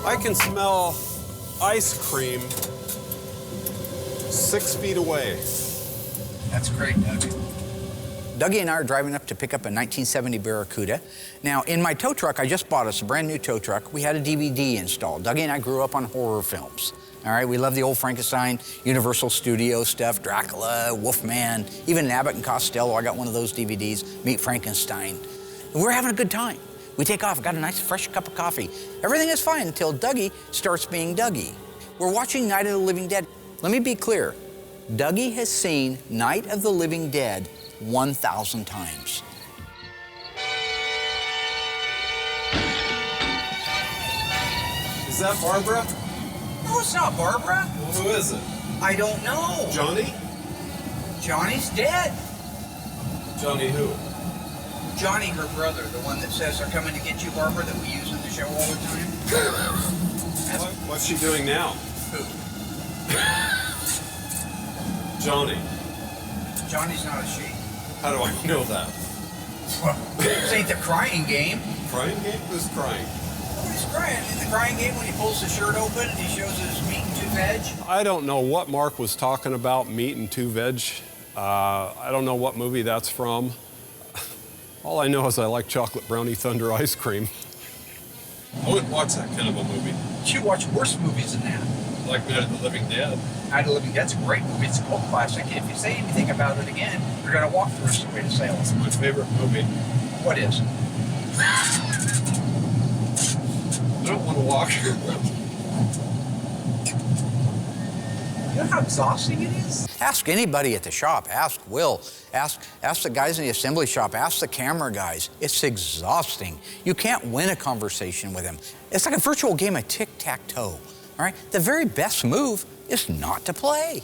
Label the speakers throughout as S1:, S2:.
S1: I can smell ice cream 6 feet away.
S2: That's great, Doug.
S3: Dougie and I are driving up to pick up a 1970 Barracuda. Now, in my tow truck, I just bought us a brand new tow truck. We had a DVD installed. Dougie and I grew up on horror films. All right, we love the old Frankenstein, Universal Studio stuff, Dracula, Wolfman, even Abbott and Costello. I got one of those DVDs, Meet Frankenstein. And we're having a good time. We take off, got a nice fresh cup of coffee. Everything is fine until Dougie starts being Dougie. We're watching Night of the Living Dead. Let me be clear. Dougie has seen Night of the Living Dead 1,000 times.
S1: Is that Barbara?
S2: No, it's not Barbara.
S1: Well, who is it?
S2: I don't know.
S1: Johnny?
S2: Johnny's dead.
S1: Johnny who?
S2: Johnny, her brother, the one that says they're coming to get you, Barbara, that we use in the show all the time.
S1: What's she doing now?
S2: Who?
S1: Johnny.
S2: Johnny's not a she.
S1: How do I know that?
S2: Well, this ain't the crying game.
S1: Crying game? Who's crying?
S2: Nobody's crying. In the crying game, when he pulls the shirt open and he shows his meat and two veg.
S1: I don't know what Mark was talking about, meat and two veg. I don't know what movie that's from. All I know is I like chocolate brownie thunder ice cream. I wouldn't watch that kind of a movie.
S2: You watch worse movies than that.
S1: Like Night of the Living Dead.
S2: Night of the Living Dead's a great movie. It's a cult classic. If you say anything about it again, you're going to walk the rest of the way to Salem.
S1: It's my favorite movie.
S2: What is?
S1: I don't want to walk.
S2: You know how exhausting it is?
S3: Ask anybody at the shop. Ask Will. Ask the guys in the assembly shop. Ask the camera guys. It's exhausting. You can't win a conversation with them. It's like a virtual game of tic-tac-toe. All right? The very best move is not to play.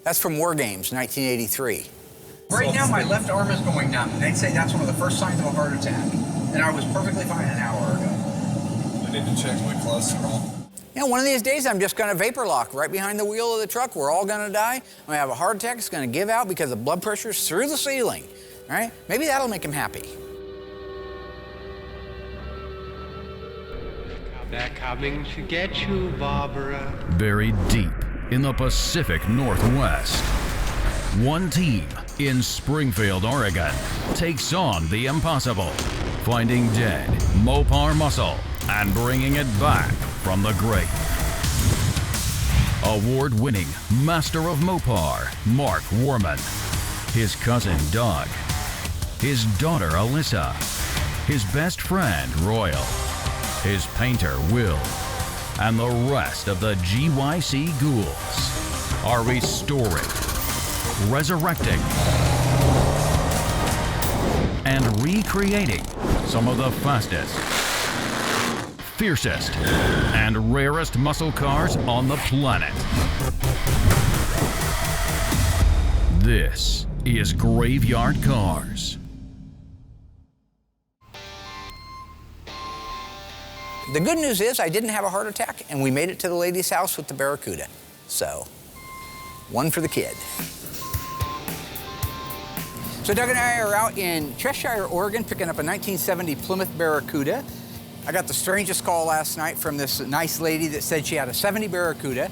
S3: That's from War Games, 1983.
S2: Right now, my left arm is going numb. They'd say that's one of the first signs of a heart attack. And I was perfectly fine an hour ago.
S1: I need to check my cholesterol.
S3: You know, one of these days, I'm just going to vapor lock right behind the wheel of the truck. We're all going to die. I'm going to have a heart attack. It's going to give out because the blood pressure's through the ceiling. All right? Maybe that'll make him happy.
S4: They're coming to get you, Barbara.
S5: Buried deep in the Pacific Northwest, one team in Springfield, Oregon, takes on the impossible, finding dead Mopar muscle and bringing it back from the grave. Award-winning master of Mopar, Mark Warman, his cousin Doug, his daughter Alyssa, his best friend Royal, his painter Will, and the rest of the GYC ghouls are restoring, resurrecting, and recreating some of the fastest, fiercest, and rarest muscle cars on the planet. This is Graveyard Carz.
S3: The good news is I didn't have a heart attack, and we made it to the lady's house with the Barracuda. So, one for the kid. So Doug and I are out in Cheshire, Oregon, picking up a 1970 Plymouth Barracuda. I got the strangest call last night from this nice lady that said she had a 70 Barracuda.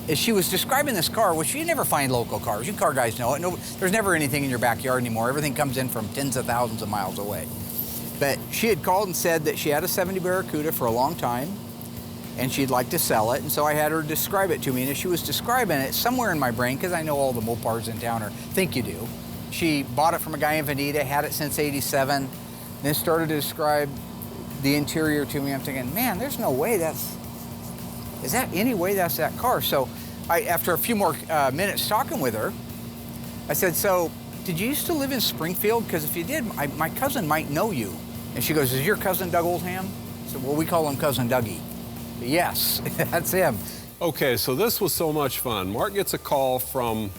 S3: As she was describing this car, which you never find local cars. You car guys know it. No, there's never anything in your backyard anymore. Everything comes in from tens of thousands of miles away. But she had called and said that she had a 70 Barracuda for a long time, and she'd like to sell it. And so I had her describe it to me. And as she was describing it, somewhere in my brain, because I know all the Mopars in town, or think you do, she bought it from a guy in Veneta, had it since '87, then started to describe the interior to me. I'm thinking, man, there's no way is that any way that's that car? So after a few more minutes talking with her, I said, so did you used to live in Springfield? Because if you did, my cousin might know you. And she goes, is your cousin Doug Oldham? I said, well, we call him Cousin Dougie. Yes, that's him.
S1: Okay, so this was so much fun. Mark gets a call from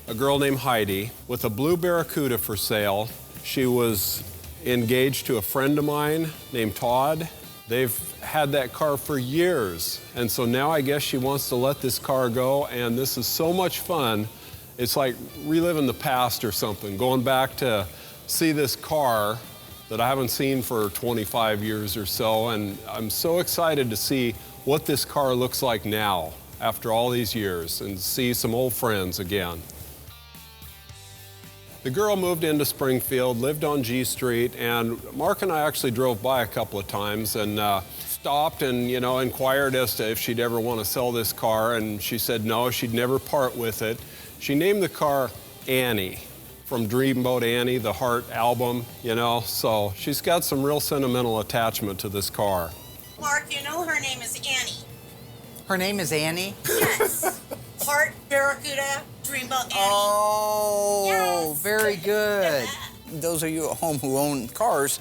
S1: a girl named Heidi with a blue Barracuda for sale. She was engaged to a friend of mine named Todd. They've had that car for years. And so now I guess she wants to let this car go, and this is so much fun. It's like reliving the past or something, going back to see this car that I haven't seen for 25 years or so, and I'm so excited to see what this car looks like now after all these years and see some old friends again. The girl moved into Springfield, lived on G Street, and Mark and I actually drove by a couple of times and stopped and, inquired as to if she'd ever want to sell this car, and she said no, she'd never part with it. She named the car Annie, from Dreamboat Annie, the Heart album, so she's got some real sentimental attachment to this car.
S6: Mark, her name is Annie.
S3: Her name is Annie?
S6: Yes. Heart, Barracuda, Dreamboat Annie.
S3: Oh,
S6: yes.
S3: Very good. Those of you at home who own cars,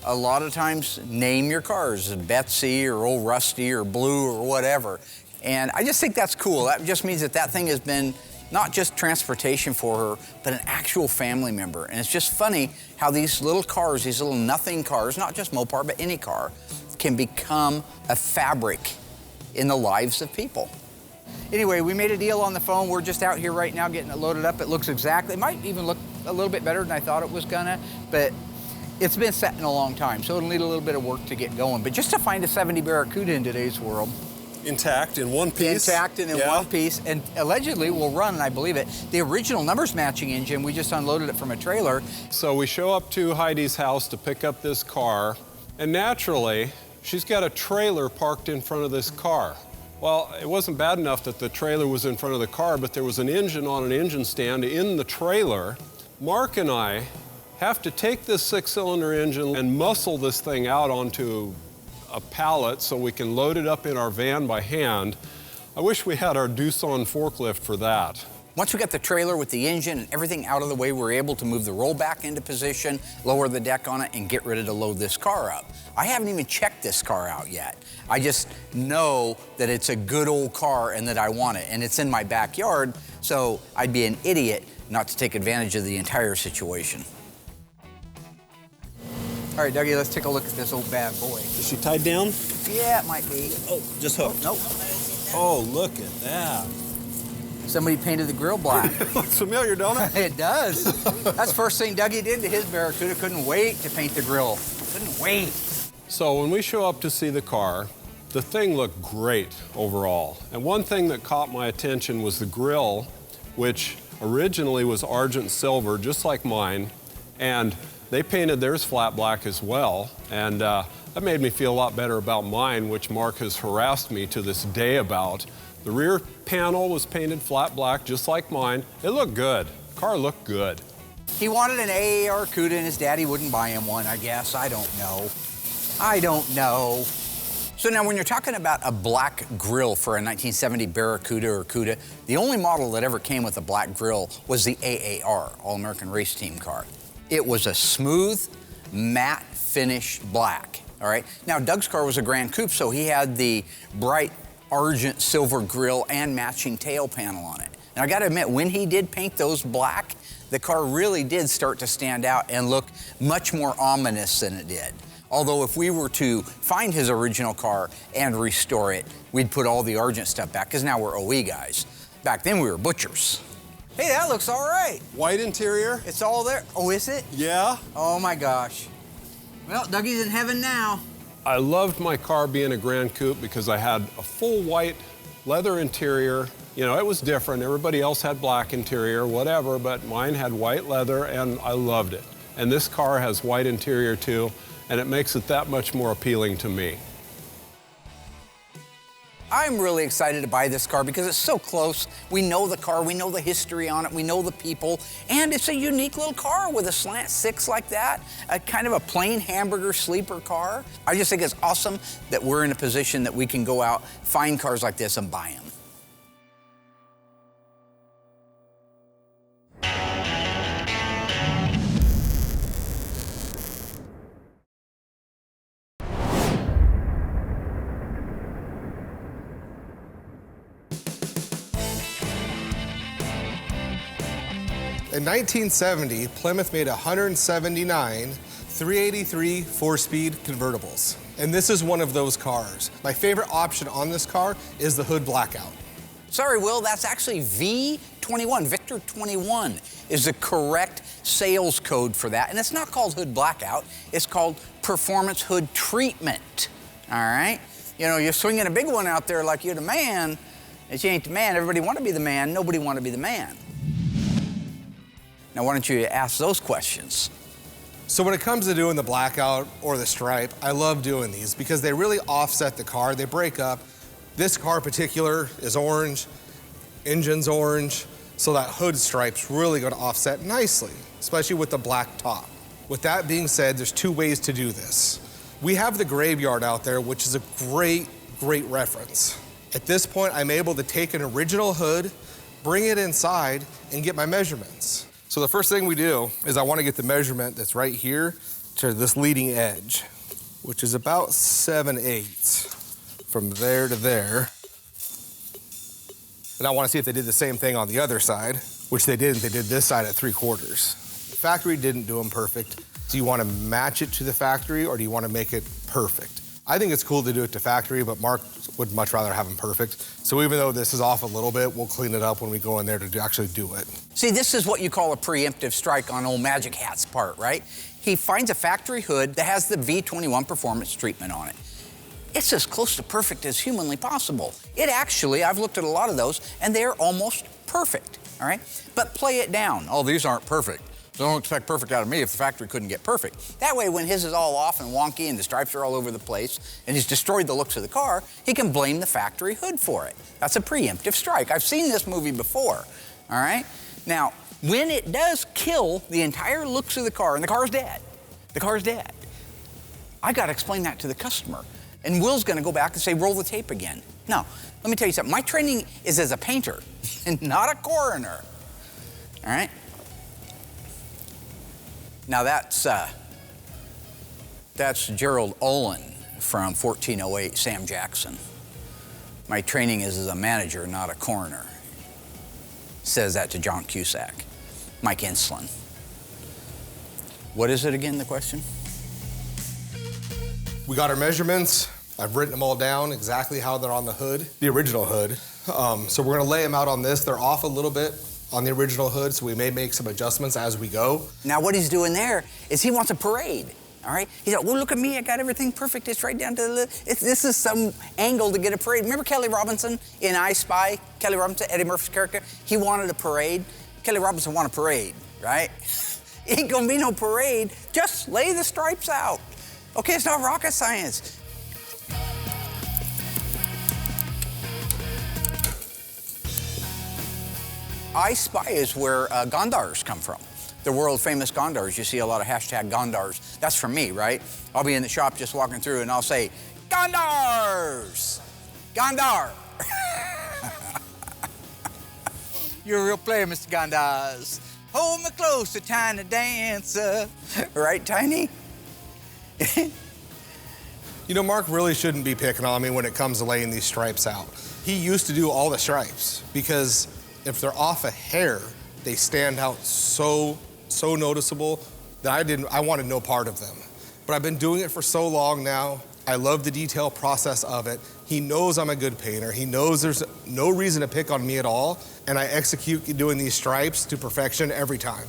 S3: a lot of times name your cars Betsy or Old Rusty or Blue or whatever. And I just think that's cool. That just means that thing has been not just transportation for her, but an actual family member. And it's just funny how these little cars, these little nothing cars, not just Mopar, but any car, can become a fabric in the lives of people. Anyway, we made a deal on the phone. We're just out here right now getting it loaded up. It looks exactly, it might even look a little bit better than I thought it was gonna, but it's been set in a long time, so it'll need a little bit of work to get going. But just to find a 70 Barracuda in today's world,
S1: Intact in one piece.
S3: Intact and in one piece, and allegedly will run, and I believe it, the original numbers matching engine. We just unloaded it from a trailer.
S1: So we show up to Heidi's house to pick up this car, and naturally, she's got a trailer parked in front of this car. Well, it wasn't bad enough that the trailer was in front of the car, but there was an engine on an engine stand in the trailer. Mark and I have to take this 6-cylinder engine and muscle this thing out onto a pallet so we can load it up in our van by hand. I wish we had our Doosan forklift for that.
S3: Once we got the trailer with the engine and everything out of the way, we were able to move the rollback into position, lower the deck on it, and get ready to load this car up. I haven't even checked this car out yet. I just know that it's a good old car and that I want it, and it's in my backyard, so I'd be an idiot not to take advantage of the entire situation. All right, Dougie, let's take a look at this old bad boy.
S7: Is she tied down?
S3: Yeah, it might be.
S7: Oh, just hooked.
S3: Nope.
S7: Oh, look at that.
S3: Somebody painted the grill black.
S7: Looks familiar, don't it?
S3: It does. That's the first thing Dougie did to his Barracuda. Couldn't wait to paint the grill. Couldn't wait.
S1: So when we show up to see the car, the thing looked great overall. And one thing that caught my attention was the grill, which originally was argent silver, just like mine, and they painted theirs flat black as well, and that made me feel a lot better about mine, which Mark has harassed me to this day about. The rear panel was painted flat black, just like mine. It looked good. The car looked good.
S3: He wanted an AAR Cuda, and his daddy wouldn't buy him one, I guess. I don't know. I don't know. So now when you're talking about a black grill for a 1970 Barracuda or Cuda, the only model that ever came with a black grill was the AAR, All-American Race Team car. It was a smooth, matte finish black, all right? Now, Doug's car was a Grand Coupe, so he had the bright argent silver grille and matching tail panel on it. And I gotta admit, when he did paint those black, the car really did start to stand out and look much more ominous than it did. Although if we were to find his original car and restore it, we'd put all the argent stuff back, because now we're OE guys. Back then, we were butchers. Hey, that looks all right.
S7: White interior.
S3: It's all there. Oh, is it?
S7: Yeah.
S3: Oh, my gosh. Well, Dougie's in heaven now.
S1: I loved my car being a Grand Coupe because I had a full white leather interior. You know, it was different. Everybody else had black interior, whatever, but mine had white leather, and I loved it. And this car has white interior, too, and it makes it that much more appealing to me.
S3: I'm really excited to buy this car because it's so close. We know the car, we know the history on it, we know the people, and it's a unique little car with a Slant 6 like that, a kind of a plain hamburger sleeper car. I just think it's awesome that we're in a position that we can go out, find cars like this, and buy them.
S8: In 1970, Plymouth made 179 383 4-speed convertibles. And this is one of those cars. My favorite option on this car is the hood blackout.
S3: Sorry, Will, that's actually V21. Victor 21 is the correct sales code for that. And it's not called hood blackout. It's called performance hood treatment. All right? You know, you're swinging a big one out there like you're the man. If you ain't the man, everybody want to be the man. Nobody want to be the man. Now, why don't you ask those questions?
S8: So when it comes to doing the blackout or the stripe, I love doing these because they really offset the car. They break up. This car in particular is orange, engine's orange, so that hood stripe's really gonna offset nicely, especially with the black top. With that being said, there's two ways to do this. We have the graveyard out there, which is a great reference. At this point, I'm able to take an original hood, bring it inside, and get my measurements. So the first thing we do is I want to get the measurement that's right here to this leading edge, which is about 7/8 from there to there. And I want to see if they did the same thing on the other side, which they didn't. They did this side at 3/4. The factory didn't do them perfect. Do you want to match it to the factory or do you want to make it perfect? I think it's cool to do it to factory, but Mark would much rather have them perfect. So even though this is off a little bit, we'll clean it up when we go in there to actually do it.
S3: See, this is what you call a preemptive strike on old Magic Hat's part, right? He finds a factory hood that has the V21 performance treatment on it. It's as close to perfect as humanly possible. It actually, I've looked at a lot of those, and they're almost perfect, all right? But play it down. Oh, these aren't perfect. So don't expect perfect out of me if the factory couldn't get perfect. That way, when his is all off and wonky and the stripes are all over the place and he's destroyed the looks of the car, he can blame the factory hood for it. That's a preemptive strike. I've seen this movie before, all right? Now, when it does kill the entire looks of the car, and the car's dead, I gotta explain that to the customer. And Will's gonna go back and say, roll the tape again. No, let me tell you something. My training is as a painter and not a coroner, all right? Now that's Gerald Olin from 1408 Sam Jackson. My training is as a manager, not a coroner. Says that to John Cusack. Mike Inslin. What is it again, the question?
S8: We got our measurements. I've written them all down exactly how they're on the hood, the original hood. So we're gonna lay them out on this. They're off a little bit on the original hood, so we may make some adjustments as we go.
S3: Now what he's doing there is he wants a parade, all right? He's like, well, look at me, I got everything perfect. It's right down to the, this is some angle to get a parade. Remember Kelly Robinson in I Spy? Kelly Robinson, Eddie Murphy's character? He wanted a parade. Kelly Robinson wanted a parade, right? Ain't gonna be no parade, just lay the stripes out. Okay, it's not rocket science. I Spy is where Gondars come from. The world famous Gondars. You see a lot of hashtag Gondars. That's from me, right? I'll be in the shop just walking through and I'll say, Gondars! Gondar! You're a real player, Mr. Gondars. Hold me close, a tiny dancer. Right, Tiny?
S8: You know, Mark really shouldn't be picking on me when it comes to laying these stripes out. He used to do all the stripes because if they're off a hair, they stand out so noticeable that I wanted no part of them. But I've been doing it for so long now. I love the detail process of it. He knows I'm a good painter. He knows there's no reason to pick on me at all. And I execute doing these stripes to perfection every time.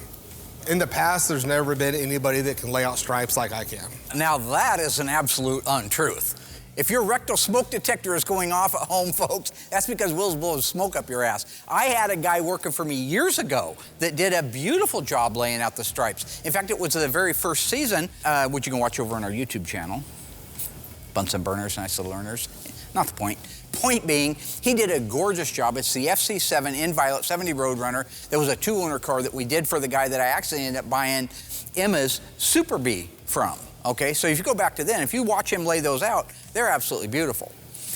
S8: In the past, there's never been anybody that can lay out stripes like I can.
S3: Now that is an absolute untruth. If your rectal smoke detector is going off at home, folks, that's because Will's blowing smoke up your ass. I had a guy working for me years ago that did a beautiful job laying out the stripes. In fact, it was the very first season, which you can watch over on our YouTube channel. Bunsen burners, nice little earners. Not the point. Point being, he did a gorgeous job. It's the FC7 Inviolate 70 Roadrunner. There was a 2-owner car that we did for the guy that I actually ended up buying Emma's Super Bee from. Okay, so if you go back to then, if you watch him lay those out, they're absolutely beautiful.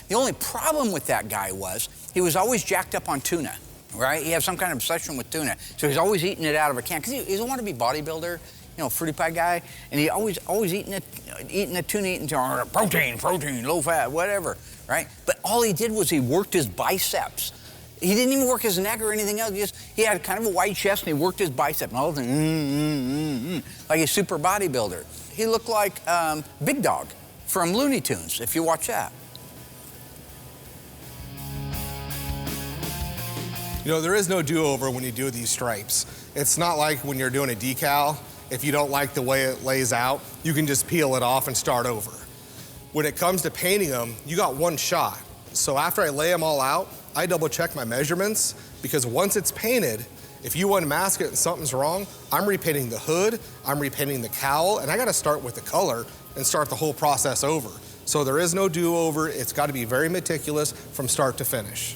S3: The only problem with that guy was he was always jacked up on tuna, right? He had some kind of obsession with tuna. So he's always eating it out of a can, because he doesn't want to be bodybuilder, you know, fruity pie guy, and he always eating the tuna, eating protein, low fat, whatever, right? But all he did was he worked his biceps. He didn't even work his neck or anything else. He had kind of a wide chest, and he worked his bicep, and all of a sudden, like a super bodybuilder. He looked like Big Dog from Looney Tunes, if you watch that.
S8: You know, there is no do-over when you do these stripes. It's not like when you're doing a decal. If you don't like the way it lays out, you can just peel it off and start over. When it comes to painting them, you got one shot. So after I lay them all out, I double check my measurements, because once it's painted, if you unmask it and something's wrong, I'm repainting the hood, I'm repainting the cowl, and I gotta start with the color and start the whole process over. So there is no do-over. It's gotta be very meticulous from start to finish.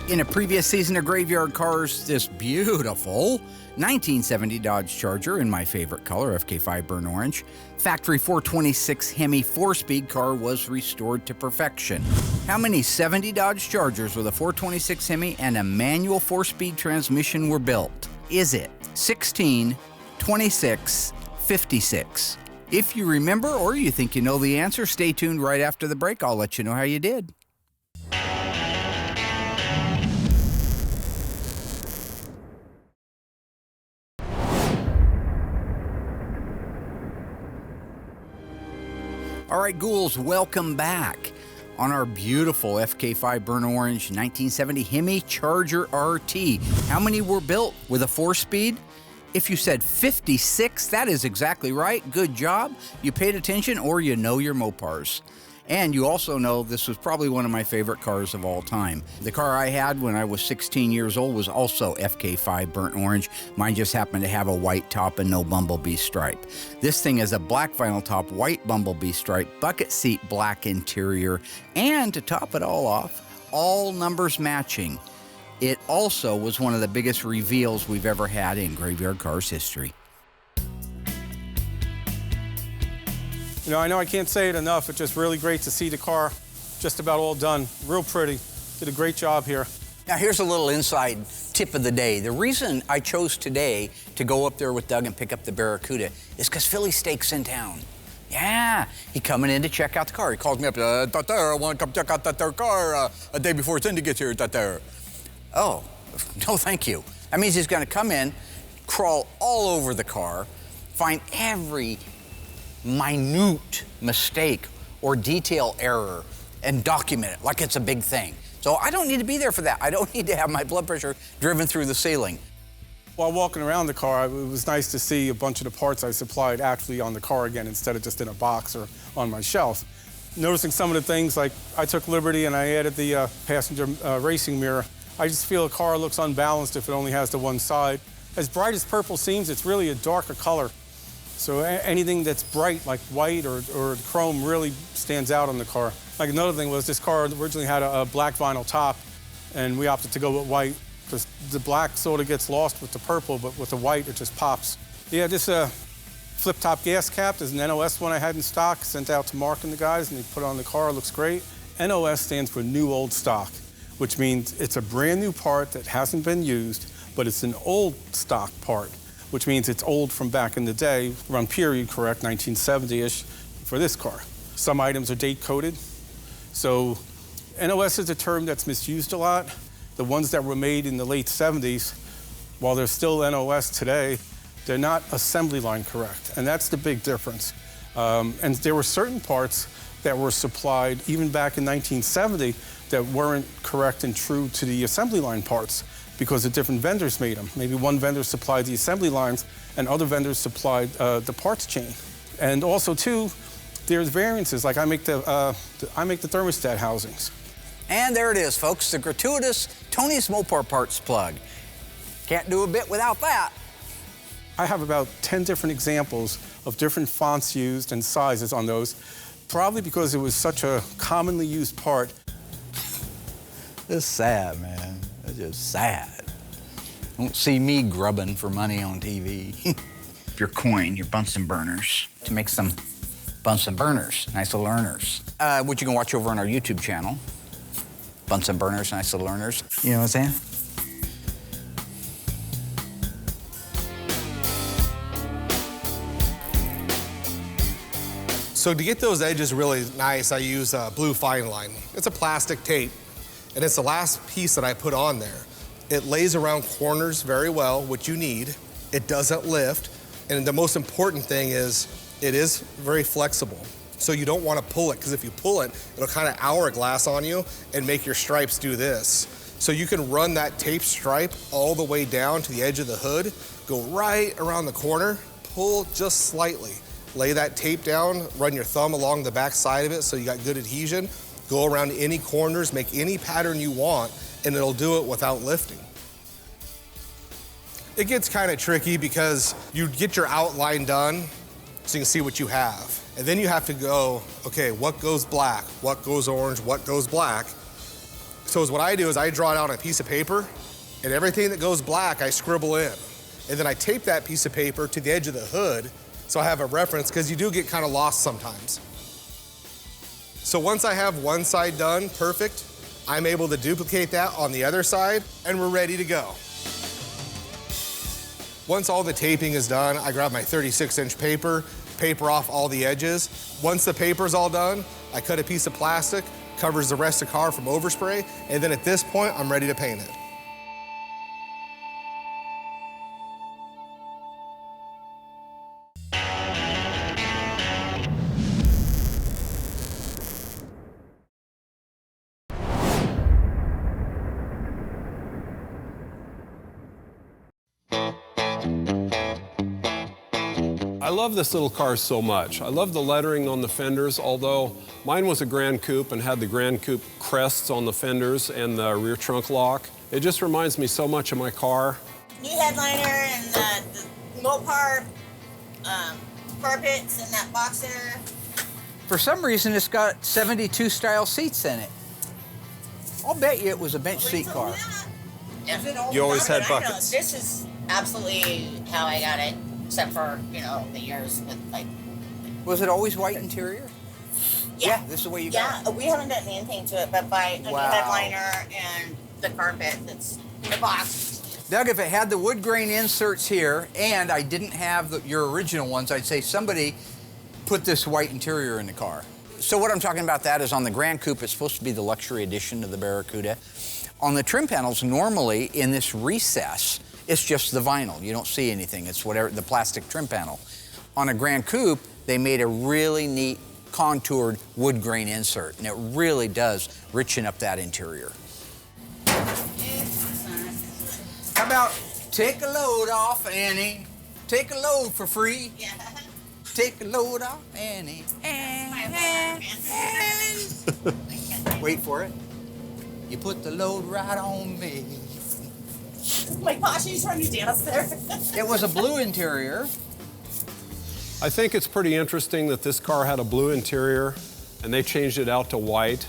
S3: In a previous season of Graveyard Cars, this beautiful 1970 Dodge Charger in my favorite color, FK5 burnt orange, factory 426 Hemi 4-speed car was restored to perfection. How many 70 Dodge Chargers with a 426 Hemi and a manual 4-speed transmission were built? Is it 16, 26, 56? If you remember or you think you know the answer, stay tuned right after the break. I'll let you know how you did. All right, ghouls, welcome back on our beautiful FK5 burnt orange 1970 Hemi Charger RT. How many were built with a 4-speed? If you said 56, that is exactly right. Good job. You paid attention, or you know your Mopars. And you also know this was probably one of my favorite cars of all time. The car I had when I was 16 years old was also FK5 burnt orange. Mine just happened to have a white top and no bumblebee stripe. This thing is a black vinyl top, white bumblebee stripe, bucket seat black interior, and to top it all off, all numbers matching. It also was one of the biggest reveals we've ever had in Graveyard Cars history.
S9: You know I can't say it enough. It's just really great to see the car just about all done. Real pretty. Did a great job here.
S3: Now here's a little inside tip of the day. The reason I chose today to go up there with Doug and pick up the Barracuda is because Philly Steak's in town. Yeah, he coming in to check out the car. He calls me up, I want to come check out that car a day before Cindy gets here. Oh, no thank you. That means he's gonna come in, crawl all over the car, find every minute mistake or detail error and document it like it's a big thing. So I don't need to be there for that. I don't need to have my blood pressure driven through the ceiling.
S9: While walking around the car, it was nice to see a bunch of the parts I supplied actually on the car again instead of just in a box or on my shelf. Noticing some of the things, like I took liberty and I added the passenger racing mirror. I just feel a car looks unbalanced if it only has the one side. As bright as purple seems, it's really a darker color. So anything that's bright, like white or chrome, really stands out on the car. Like another thing was this car originally had a black vinyl top, and we opted to go with white because the black sort of gets lost with the purple, but with the white, it just pops. Yeah, this flip-top gas cap is an NOS one I had in stock, sent out to Mark and the guys, and they put it on the car. It looks great. NOS stands for New Old Stock, which means it's a brand new part that hasn't been used, but it's an old stock part, which means it's old from back in the day, around period correct, 1970-ish, for this car. Some items are date-coded. So NOS is a term that's misused a lot. The ones that were made in the late 70s, while they're still NOS today, they're not assembly line correct, and that's the big difference. And there were certain parts that were supplied even back in 1970 that weren't correct and true to the assembly line parts, because the different vendors made them. Maybe one vendor supplied the assembly lines and other vendors supplied the parts chain. And also too, there's variances, like I make the thermostat housings.
S3: And there it is, folks, the gratuitous Tony's Mopar parts plug. Can't do a bit without that.
S9: I have about 10 different examples of different fonts used and sizes on those, probably because it was such a commonly used part.
S3: It's sad, man. It's just sad. Don't see me grubbing for money on TV. Your coin, your Bunsen burners, to make some Bunsen burners, nice little earners. Which you can watch over on our YouTube channel. Bunsen burners, nice little earners. You know what I'm saying?
S8: So to get those edges really nice, I use blue fine line. It's a plastic tape, and it's the last piece that I put on there. It lays around corners very well, which you need. It doesn't lift. And the most important thing is it is very flexible. So you don't want to pull it, because if you pull it, it'll kind of hourglass on you and make your stripes do this. So you can run that tape stripe all the way down to the edge of the hood, go right around the corner, pull just slightly. Lay that tape down, run your thumb along the back side of it so you got good adhesion, go around any corners, make any pattern you want, and it'll do it without lifting. It gets kind of tricky because you get your outline done so you can see what you have. And then you have to go, okay, what goes black, what goes orange, what goes black. So what I do is I draw it out on a piece of paper, and everything that goes black I scribble in. And then I tape that piece of paper to the edge of the hood so I have a reference, because you do get kind of lost sometimes. So once I have one side done perfect, I'm able to duplicate that on the other side, and we're ready to go. Once all the taping is done, I grab my 36-inch paper off all the edges. Once the paper's all done, I cut a piece of plastic, covers the rest of the car from overspray, and then at this point, I'm ready to paint it.
S1: I love this little car so much. I love the lettering on the fenders, although mine was a Grand Coupe and had the Grand Coupe crests on the fenders and the rear trunk lock. It just reminds me so much of my car.
S6: New headliner and the Mopar carpets and that box there.
S3: For some reason, it's got 72 style seats in it. I'll bet you it was a bench seat car.
S7: You always had
S6: I know.
S7: buckets.
S6: This is absolutely how I got it, except for, you know, the years with like.
S3: Was it always white interior?
S6: Yeah,
S3: this is the way you got
S6: Yeah, we haven't done anything to it, but by a new headliner and the carpet that's in the box.
S3: Doug, if it had the wood grain inserts here and I didn't have your original ones, I'd say somebody put this white interior in the car. So what I'm talking about that is on the Grand Coupe, it's supposed to be the luxury edition to the Barracuda. On the trim panels, normally in this recess, it's just the vinyl. You don't see anything. It's whatever, the plastic trim panel. On a Grand Coupe, they made a really neat contoured wood grain insert, and it really does richen up that interior. How about take a load off, Annie? Take a load for free.
S6: Yeah.
S3: Take a load off, Annie. Wait for it. You put the load right on me.
S6: Oh my gosh, he's trying to dance there.
S3: It was a blue interior.
S1: I think it's pretty interesting that this car had a blue interior and they changed it out to white.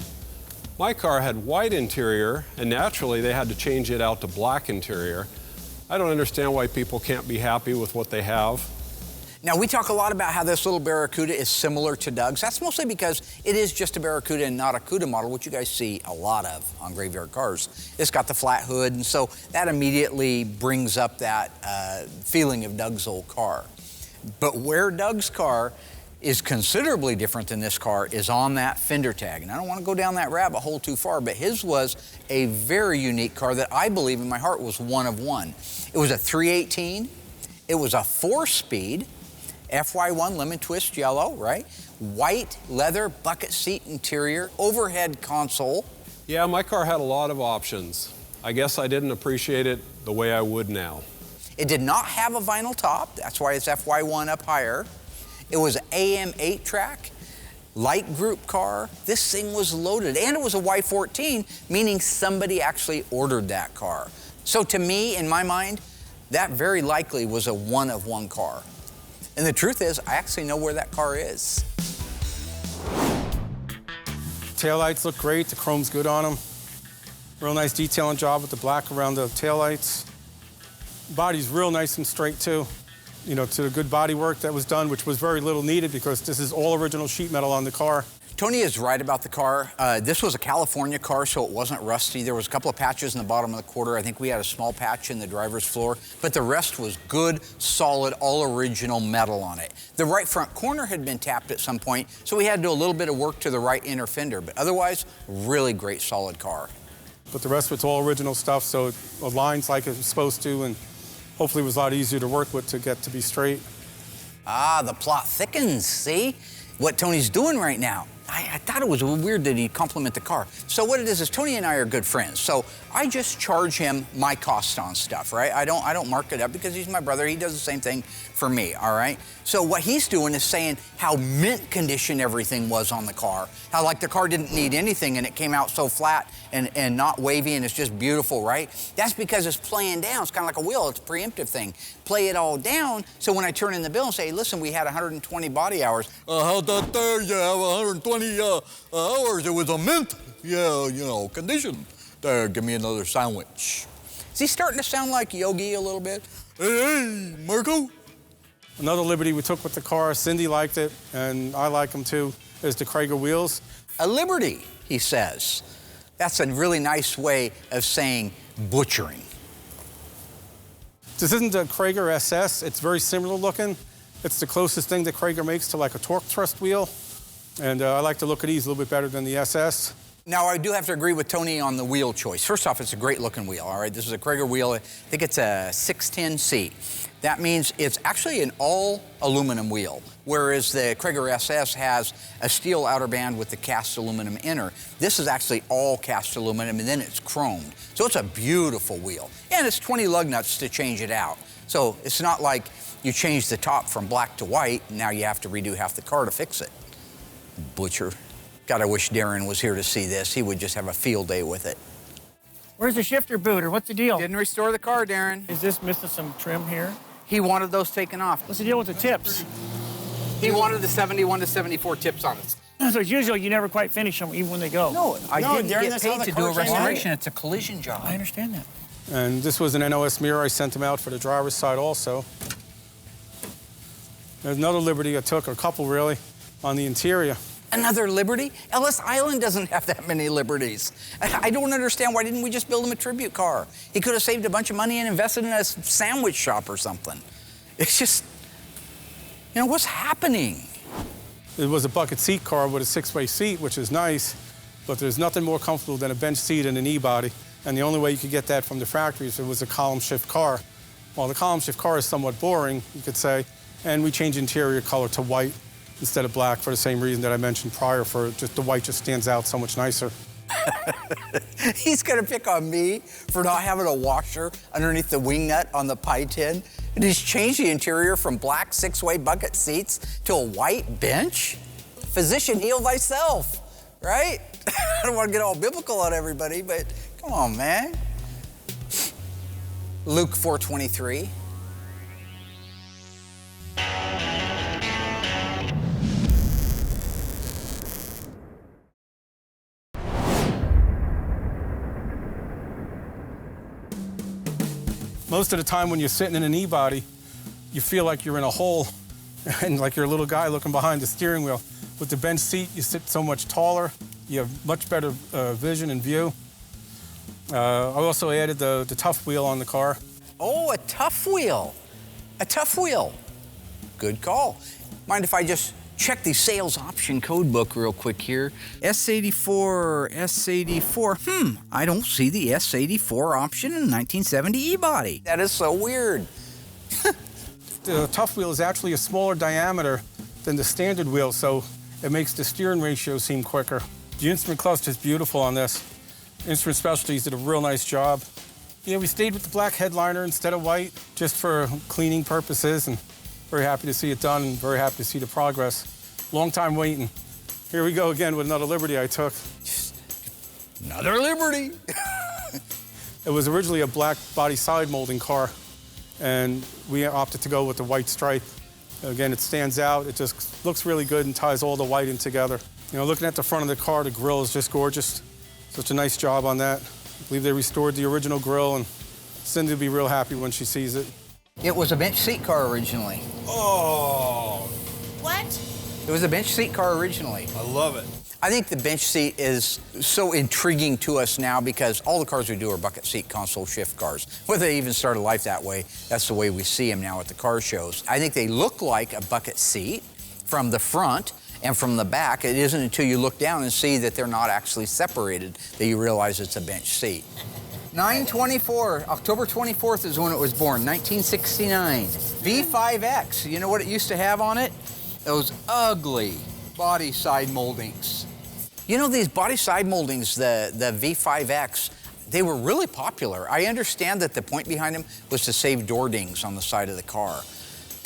S1: My car had white interior and naturally they had to change it out to black interior. I don't understand why people can't be happy with what they have.
S3: Now, we talk a lot about how this little Barracuda is similar to Doug's. That's mostly because it is just a Barracuda and not a Cuda model, which you guys see a lot of on graveyard cars. It's got the flat hood, and so that immediately brings up that feeling of Doug's old car. But where Doug's car is considerably different than this car is on that fender tag. And I don't want to go down that rabbit hole too far, but his was a very unique car that I believe in my heart was one of one. It was a 318. It was a 4-speed. FY1 lemon twist yellow, right? White leather bucket seat interior, overhead console.
S1: Yeah, my car had a lot of options. I guess I didn't appreciate it the way I would now.
S3: It did not have a vinyl top. That's why it's FY1 up higher. It was AM 8-track, light group car. This thing was loaded, and it was a Y14, meaning somebody actually ordered that car. So to me, in my mind, that very likely was a one-of-one car. And the truth is, I actually know where that car is.
S9: Taillights look great. The chrome's good on them. Real nice detailing job with the black around the taillights. Body's real nice and straight, too. You know, to the good body work that was done, which was very little needed because this is all original sheet metal on the car.
S3: Tony is right about the car. This was a California car, so it wasn't rusty. There was a couple of patches in the bottom of the quarter. I think we had a small patch in the driver's floor, but the rest was good, solid, all original metal on it. The right front corner had been tapped at some point, so we had to do a little bit of work to the right inner fender, but otherwise, really great, solid car.
S9: But the rest of it's all original stuff, so it aligns like it's supposed to, and hopefully it was a lot easier to work with to get to be straight.
S3: Ah, the plot thickens, see? What Tony's doing right now. I thought it was weird that he'd compliment the car. So what it is Tony and I are good friends. So I just charge him my cost on stuff, right? I don't mark it up because he's my brother. He does the same thing for me, all right? So what he's doing is saying how mint condition everything was on the car. How like the car didn't need anything and it came out so flat and not wavy and it's just beautiful, right? That's because it's playing down. It's kind of like a wheel. It's a preemptive thing. Play it all down. So when I turn in the bill and say, listen, we had 120 body hours.
S10: How'd that there? You have 120 hours. It was a mint, condition. There, give me another sandwich.
S3: Is he starting to sound like Yogi a little bit?
S10: Hey, Marco.
S9: Another liberty we took with the car, Cindy liked it, and I like them too, is the Krager wheels.
S3: A liberty, he says. That's a really nice way of saying butchering.
S9: This isn't a Krager SS. It's very similar looking. It's the closest thing that Krager makes to like a torque thrust wheel. And I like to look at these a little bit better than the SS.
S3: Now, I do have to agree with Tony on the wheel choice. First off, it's a great looking wheel, all right? This is a Krager wheel. I think it's a 610C. That means it's actually an all aluminum wheel, whereas the Krager SS has a steel outer band with the cast aluminum inner. This is actually all cast aluminum, and then it's chromed. So it's a beautiful wheel. And it's 20 lug nuts to change it out. So it's not like you change the top from black to white, and now you have to redo half the car to fix it. Butcher. God, I wish Darren was here to see this. He would just have a field day with it.
S11: Where's the shifter booter? What's the deal?
S3: Didn't restore the car, Darren.
S11: Is this missing some trim here?
S3: He wanted those taken off.
S11: What's the deal with the tips?
S3: He wanted the 71 to 74 tips on it.
S11: So it's usual you never quite finish them even when they go.
S3: No, I didn't
S11: Darren,
S3: get
S11: that's how
S3: paid
S11: the
S3: to do a
S11: car came out.
S3: restoration. It's a collision job.
S11: I understand that.
S9: And this was an NOS mirror. I sent them out for the driver's side also. There's another liberty I took, or a couple really, on the interior.
S3: Another liberty? Ellis Island doesn't have that many liberties. I don't understand, why didn't we just build him a tribute car? He could have saved a bunch of money and invested in a sandwich shop or something. It's just, what's happening?
S9: It was a bucket seat car with a 6-way seat, which is nice, but there's nothing more comfortable than a bench seat in an E-body. And the only way you could get that from the factory is if it was a column shift car. Well, the column shift car is somewhat boring, you could say, and we changed interior color to white instead of black for the same reason that I mentioned prior, for just the white just stands out so much nicer.
S3: He's gonna pick on me for not having a washer underneath the wing nut on the pie tin. And he's changed the interior from black 6-way bucket seats to a white bench? Physician, heal thyself, right? I don't want to get all biblical on everybody, but come on, man. Luke 4:23.
S9: Most of the time when you're sitting in an E-body, you feel like you're in a hole and like you're a little guy looking behind the steering wheel. With the bench seat, you sit so much taller. You have much better vision and view. I also added the tough wheel on the car.
S3: Oh, a tough wheel. A tough wheel. Good call. Mind if I just check the sales option code book real quick here? S84, S84. I don't see the S84 option in a 1970 E-body. That is so weird.
S9: The tough wheel is actually a smaller diameter than the standard wheel, so it makes the steering ratio seem quicker. The instrument cluster is beautiful on this. Instrument Specialties did a real nice job. We stayed with the black headliner instead of white, just for cleaning purposes, and very happy to see it done and very happy to see the progress. Long time waiting. Here we go again with another liberty I took.
S3: Another liberty.
S9: It was originally a black body side molding car, and we opted to go with the white stripe. Again, it stands out. It just looks really good and ties all the white in together. Looking at the front of the car, the grille is just gorgeous. Such a nice job on that. I believe they restored the original grille, and Cindy will be real happy when she sees it.
S3: It was a bench seat car originally.
S10: Oh.
S6: What?
S3: It was a bench seat car originally.
S10: I love it.
S3: I think the bench seat is so intriguing to us now because all the cars we do are bucket seat console shift cars. Whether they even started life that way, that's the way we see them now at the car shows. I think they look like a bucket seat from the front and from the back. It isn't until you look down and see that they're not actually separated that you realize it's a bench seat. 9/24, October 24th is when it was born, 1969. V5X, you know what it used to have on it? Those ugly body side moldings. You know, these body side moldings, the V5X, they were really popular. I understand that the point behind them was to save door dings on the side of the car,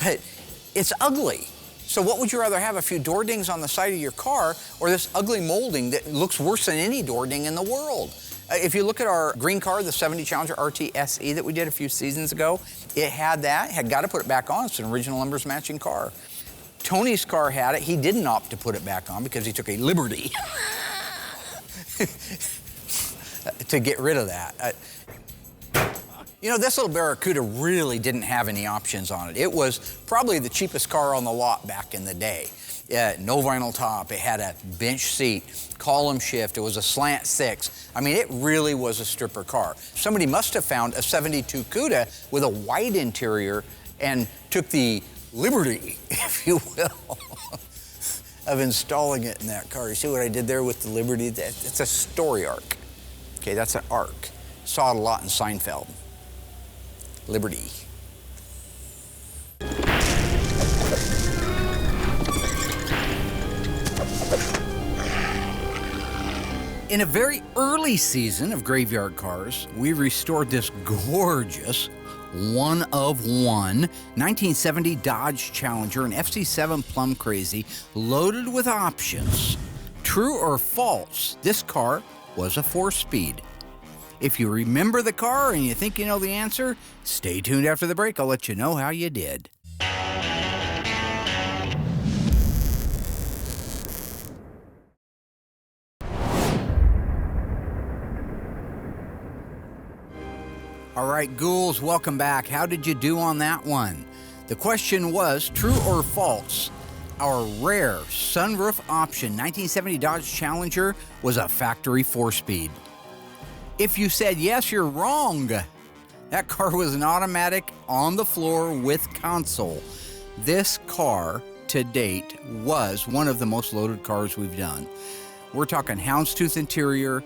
S3: but it's ugly. So what would you rather have, a few door dings on the side of your car or this ugly molding that looks worse than any door ding in the world? If you look at our green car, the 70 Challenger RT SE that we did a few seasons ago, it had that, had got to put it back on. It's an original numbers matching car. Tony's car had it. He didn't opt to put it back on because he took a liberty to get rid of that. You know, this little Barracuda really didn't have any options on it. It was probably the cheapest car on the lot back in the day. No vinyl top, it had a bench seat, column shift, it was a Slant 6. I mean, it really was a stripper car. Somebody must have found a 72 Cuda with a white interior and took the liberty, if you will, of installing it in that car. You see what I did there with the Liberty? It's a story arc. Okay, that's an arc. Saw it a lot in Seinfeld. Liberty. In a very early season of Graveyard Cars, we restored this gorgeous one-of-one 1970 Dodge Challenger, an FC7 Plum Crazy, loaded with options. True or false, this car was a 4-speed. If you remember the car and you think you know the answer, stay tuned after the break. I'll let you know how you did. All right, ghouls, welcome back. How did you do on that one? The question was, true or false? Our rare sunroof option 1970 Dodge Challenger was a factory 4-speed. If you said yes, you're wrong. That car was an automatic on the floor with console. This car, to date, was one of the most loaded cars we've done. We're talking houndstooth interior,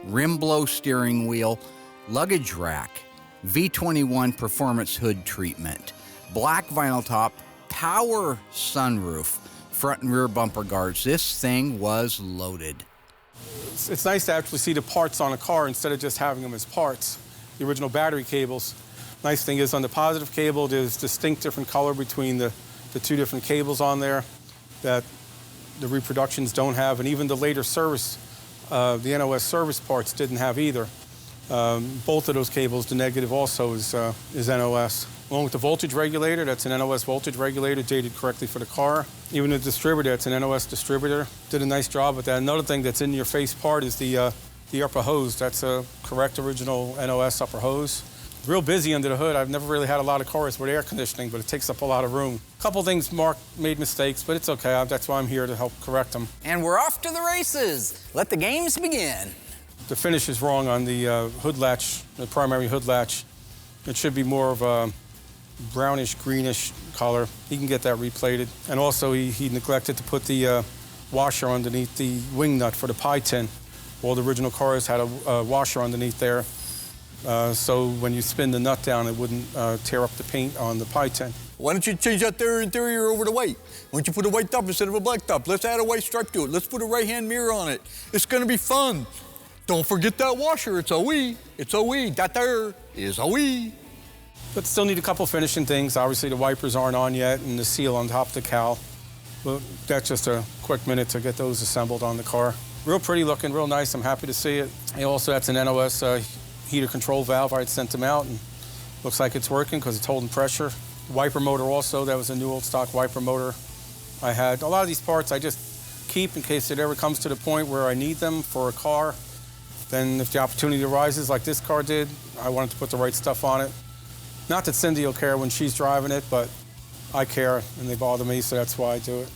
S3: rim blow steering wheel, luggage rack, V21 performance hood treatment, black vinyl top, power sunroof, front and rear bumper guards. This thing was loaded.
S9: It's nice to actually see the parts on a car instead of just having them as parts. The original battery cables. Nice thing is on the positive cable, there's distinct different color between the two different cables on there that the reproductions don't have, and even the later service, the NOS service parts didn't have either. Both of those cables, the negative also is NOS. Along with the voltage regulator, that's an NOS voltage regulator, dated correctly for the car. Even the distributor, it's an NOS distributor. Did a nice job with that. Another thing that's in your face part is the upper hose. That's a correct original NOS upper hose. Real busy under the hood. I've never really had a lot of cars with air conditioning, but it takes up a lot of room. A couple things Mark made mistakes, but it's okay. That's why I'm here to help correct them.
S3: And we're off to the races. Let the games begin.
S9: The finish is wrong on the hood latch, the primary hood latch. It should be more of a brownish, greenish color. He can get that replated. And also, he neglected to put the washer underneath the wing nut for the pie tin. All the original cars had a washer underneath there, so when you spin the nut down, it wouldn't tear up the paint on the pie tin.
S10: Why don't you change that there interior over to white? Why don't you put a white top instead of a black top? Let's add a white stripe to it. Let's put a right-hand mirror on it. It's gonna be fun. Don't forget that washer. It's a wee. It's a wee. That there is a wee.
S9: But still need a couple finishing things. Obviously, the wipers aren't on yet, and the seal on top of the cowl. But that's just a quick minute to get those assembled on the car. Real pretty looking, real nice. I'm happy to see it. And also, that's an NOS heater control valve. I had sent them out, and looks like it's working because it's holding pressure. Wiper motor also. That was a new old stock wiper motor I had. A lot of these parts I just keep in case it ever comes to the point where I need them for a car. Then if the opportunity arises, like this car did, I wanted to put the right stuff on it. Not that Cindy will care when she's driving it, but I care, and they bother me, so that's why I do it.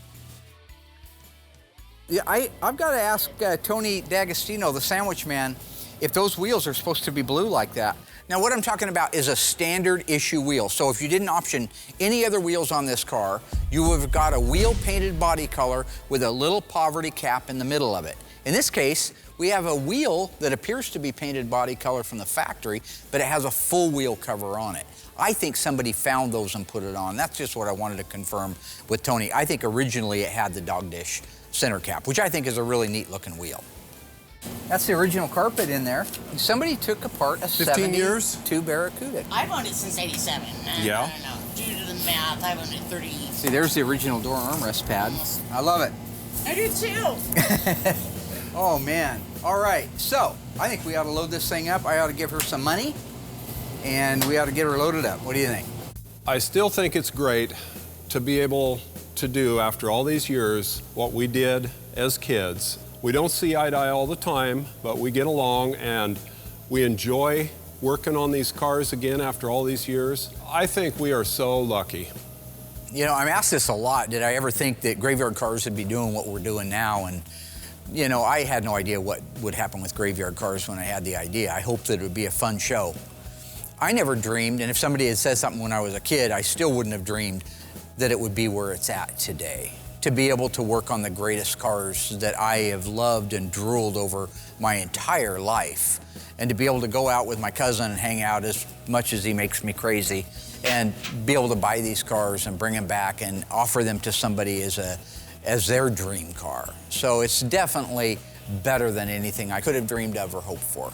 S3: Yeah, I've got to ask Tony D'Agostino, the sandwich man, if those wheels are supposed to be blue like that. Now, what I'm talking about is a standard issue wheel. So if you didn't option any other wheels on this car, you would have got a wheel painted body color with a little poverty cap in the middle of it. In this case, We have a wheel that appears to be painted body color from the factory, but it has a full wheel cover on it. I think somebody found those and put it on. That's just what I wanted to confirm with Tony. I think originally it had the dog dish center cap, which I think is a really neat looking wheel. That's the original carpet in there. Somebody took apart a
S8: 15 years?
S3: 72 Barracuda.
S6: I've owned it since 87.
S8: Yeah?
S6: I don't know. Due to the math, I've owned it 30.
S3: See, there's the original door armrest pad. I love it.
S6: I do too.
S3: Oh, man. All right, so I think we ought to load this thing up. I ought to give her some money, and we ought to get her loaded up. What do you think?
S1: I still think it's great to be able to do, after all these years, what we did as kids. We don't see eye to eye all the time, but we get along and we enjoy working on these cars again after all these years. I think we are so lucky.
S3: You know, I'm asked this a lot. Did I ever think that Graveyard Cars would be doing what we're doing now? And, you know, I had no idea what would happen with Graveyard Cars when I had the idea. I hoped that it would be a fun show. I never dreamed, and if somebody had said something when I was a kid, I still wouldn't have dreamed that it would be where it's at today. To be able to work on the greatest cars that I have loved and drooled over my entire life, and to be able to go out with my cousin and hang out as much as he makes me crazy, and be able to buy these cars and bring them back and offer them to somebody as their dream car. So it's definitely better than anything I could have dreamed of or hoped for.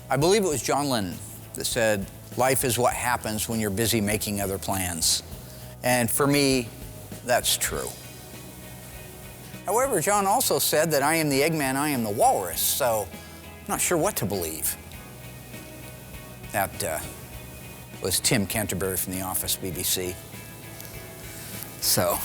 S3: I believe it was John Lennon that said, "Life is what happens when you're busy making other plans." And for me, that's true. However, John also said that I am the Eggman, I am the Walrus, so I'm not sure what to believe. That was Tim Canterbury from The Office, BBC. So.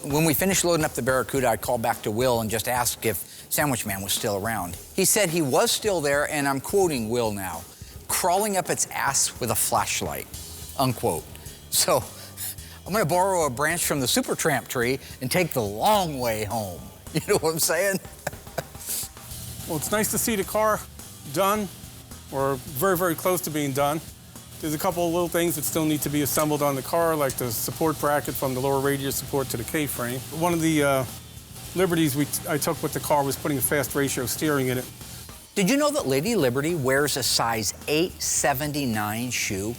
S3: When we finished loading up the Barracuda, I called back to Will and just asked if Sandwich Man was still around. He said he was still there, and I'm quoting Will now, crawling up its ass with a flashlight, unquote. So I'm gonna borrow a branch from the Supertramp tree and take the long way home. You know what I'm saying?
S9: Well, it's nice to see the car done, or very, very close to being done. There's a couple of little things that still need to be assembled on the car, like the support bracket from the lower radius support to the K-frame. One of the liberties I took with the car was putting a fast ratio steering in it.
S3: Did you know that Lady Liberty wears a size 879 shoe?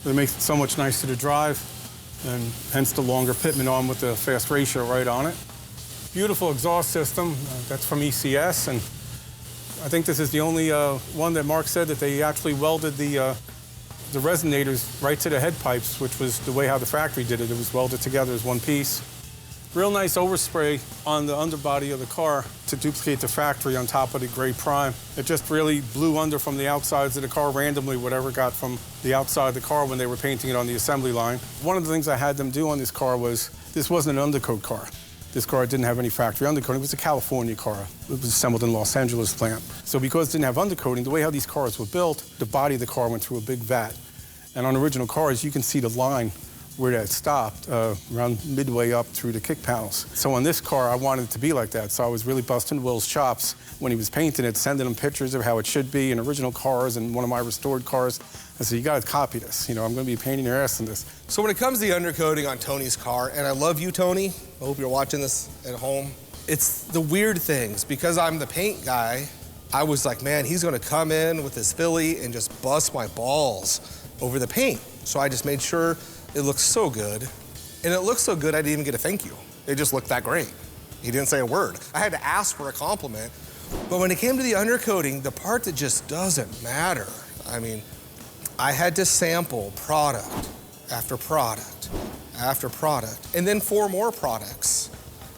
S9: It makes it so much nicer to drive, and hence the longer pitman arm with the fast ratio right on it. Beautiful exhaust system, that's from ECS, and I think this is the only one that Mark said that they actually welded the resonators right to the head pipes, which was the way how the factory did it. It was welded together as one piece. Real nice overspray on the underbody of the car to duplicate the factory on top of the gray prime. It just really blew under from the outsides of the car randomly, whatever got from the outside of the car when they were painting it on the assembly line. One of the things I had them do on this car was, this wasn't an undercoat car. This car didn't have any factory undercoating. It was a California car. It was assembled in Los Angeles plant. So because it didn't have undercoating, the way how these cars were built, the body of the car went through a big vat. And on original cars, you can see the line where that stopped, around midway up through the kick panels. So on this car, I wanted it to be like that. So I was really busting Will's chops when he was painting it, sending him pictures of how it should be in original cars and one of my restored cars. I said, you gotta copy this. You know, I'm gonna be painting your ass in this.
S8: So when it comes to the undercoating on Tony's car, and I love you, Tony, I hope you're watching this at home, it's the weird things. Because I'm the paint guy, I was like, man, he's gonna come in with his Philly and just bust my balls over the paint. So I just made sure it looks so good. And it looked so good, I didn't even get a thank you. It just looked that great. He didn't say a word. I had to ask for a compliment. But when it came to the undercoating, the part that just doesn't matter, I mean, I had to sample product after product after product, and then 4 more products.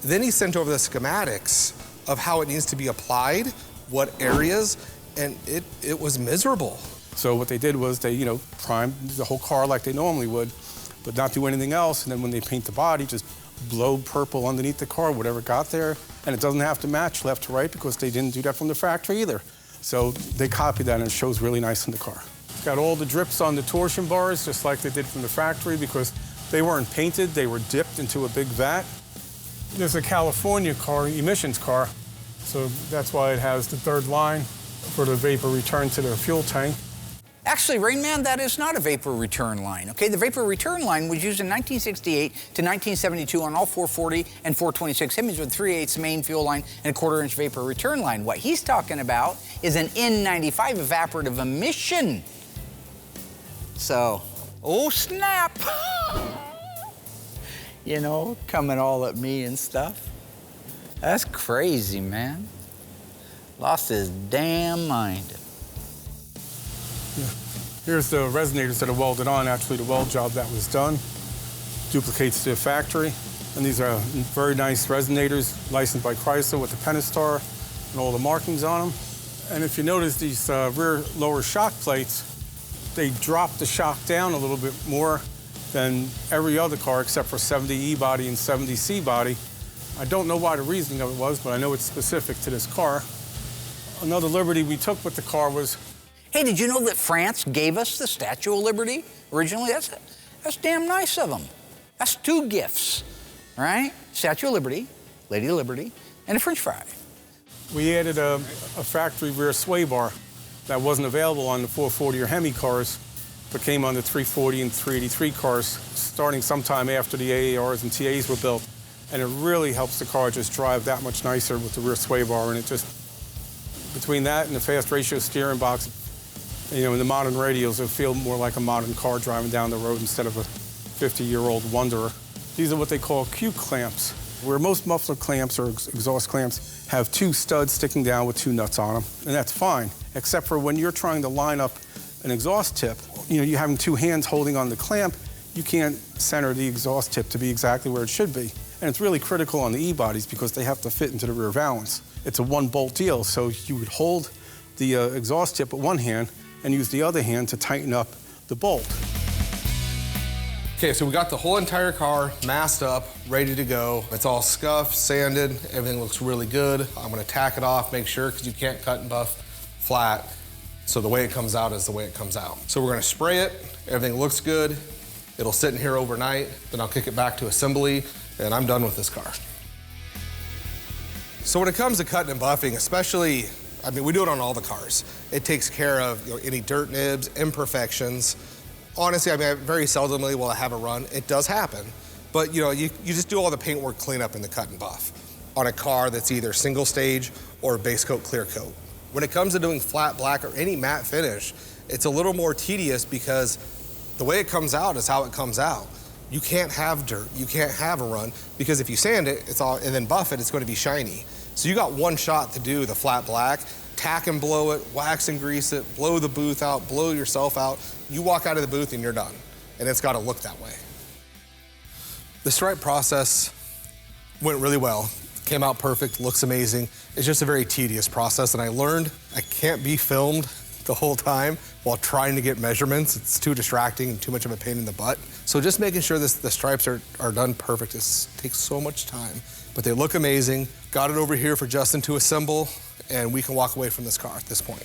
S8: Then he sent over the schematics of how it needs to be applied, what areas, and it was miserable.
S9: So what they did was they, you know, primed the whole car like they normally would, but not do anything else. And then when they paint the body, just blow purple underneath the car, whatever got there. And it doesn't have to match left to right because they didn't do that from the factory either. So they copied that and it shows really nice in the car. Got all the drips on the torsion bars, just like they did from the factory, because They weren't painted, they were dipped into a big vat. There's a California car, emissions car, so that's why it has the third line for the vapor return to the fuel tank.
S3: Actually, Rain Man, that is not a vapor return line, okay? The vapor return line was used in 1968 to 1972 on all 440 and 426 Hemis with 3/8 main fuel line and a 1/4-inch vapor return line. What he's talking about is an N95 evaporative emission. So, oh snap! You know, coming all at me and stuff. That's crazy, man. Lost his damn mind.
S9: Yeah. Here's the resonators that are welded on. Actually, the weld job that was done duplicates the factory. And these are very nice resonators licensed by Chrysler with the Pentastar and all the markings on them. And if you notice these rear lower shock plates, they drop the shock down a little bit more than every other car except for 70E body and 70C body. I don't know why the reasoning of it was, but I know it's specific to this car. Another liberty we took with the car was...
S3: Hey, did you know that France gave us the Statue of Liberty originally? That's damn nice of them. That's 2 gifts, all right? Statue of Liberty, Lady of Liberty, and a French fry.
S9: We added a factory rear sway bar that wasn't available on the 440 or Hemi cars, but came on the 340 and 383 cars, starting sometime after the AARs and TAs were built. And it really helps the car just drive that much nicer with the rear sway bar. And it just, between that and the fast ratio steering box, you know, in the modern radials, it feel more like a modern car driving down the road instead of a 50-year-old Wanderer. These are what they call Q clamps, where most muffler clamps or exhaust clamps have 2 studs sticking down with 2 nuts on them, and that's fine, except for when you're trying to line up an exhaust tip. You know, you're having 2 hands holding on the clamp, you can't center the exhaust tip to be exactly where it should be. And it's really critical on the E-bodies because they have to fit into the rear valance. It's a 1-bolt deal, so you would hold the exhaust tip with one hand and use the other hand to tighten up the bolt.
S8: Okay, so we got the whole entire car masked up, ready to go. It's all scuffed, sanded, everything looks really good. I'm gonna tack it off, make sure, because you can't cut and buff flat. So the way it comes out is the way it comes out. So we're gonna spray it, everything looks good. It'll sit in here overnight, then I'll kick it back to assembly, and I'm done with this car. So when it comes to cutting and buffing, especially, I mean, we do it on all the cars. It takes care of, you know, any dirt nibs, imperfections. Honestly, I mean, very seldomly will I have a run. It does happen, but you know, you just do all the paintwork cleanup in the cut and buff on a car that's either single stage or base coat, clear coat. When it comes to doing flat black or any matte finish, it's a little more tedious because the way it comes out is how it comes out. You can't have dirt, you can't have a run, because if you sand it, it's all, and then buff it, it's going to be shiny. So you got one shot to do the flat black, tack and blow it, wax and grease it, blow the booth out, blow yourself out. You walk out of the booth and you're done. And it's got to look that way. The stripe process went really well. Came out perfect, looks amazing. It's just a very tedious process, and I learned I can't be filmed the whole time while trying to get measurements. It's too distracting and too much of a pain in the butt. So just making sure the stripes are done perfect takes so much time. But they look amazing. Got it over here for Justin to assemble, and we can walk away from this car at this point.